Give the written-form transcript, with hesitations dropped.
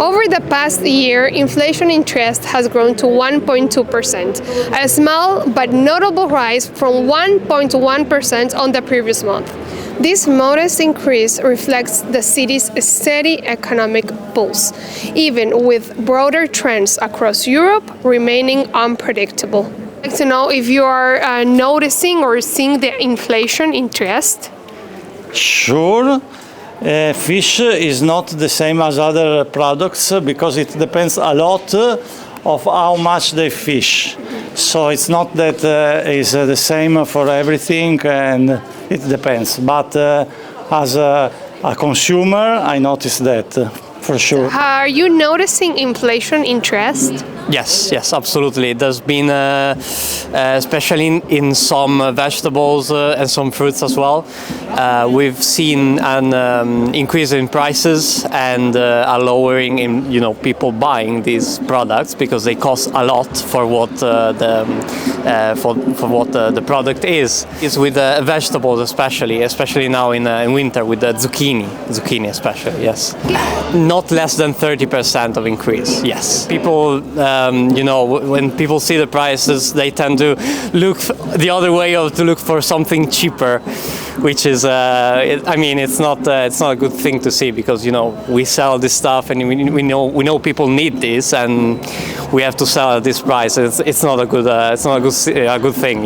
Over the past year, inflation in Trieste has grown to 1.2%, a small but notable rise from 1.1% on the previous month. This modest increase reflects the city's steady economic pulse, even with broader trends across Europe remaining unpredictable. I'd like to know if you are noticing or seeing the inflation in Trieste. Sure. Fish is not the same as other products because it depends a lot of how much they fish. So it's not that it's the same for everything, and it depends. But as a consumer, I notice that for sure. Are you noticing inflation in Trieste? Yes, absolutely. There's been, especially in some vegetables and some fruits as well, we've seen an increase in prices and a lowering in people buying these products because they cost a lot for what the product is. Is with vegetables especially now in winter with the zucchini especially. Yes, not less than 30% of increase. Yes, people. When people see the prices, they tend to look the other way or to look for something cheaper, which is, it's not a good thing to see because we sell this stuff and we know people need this and we have to sell at this price. It's not a good thing.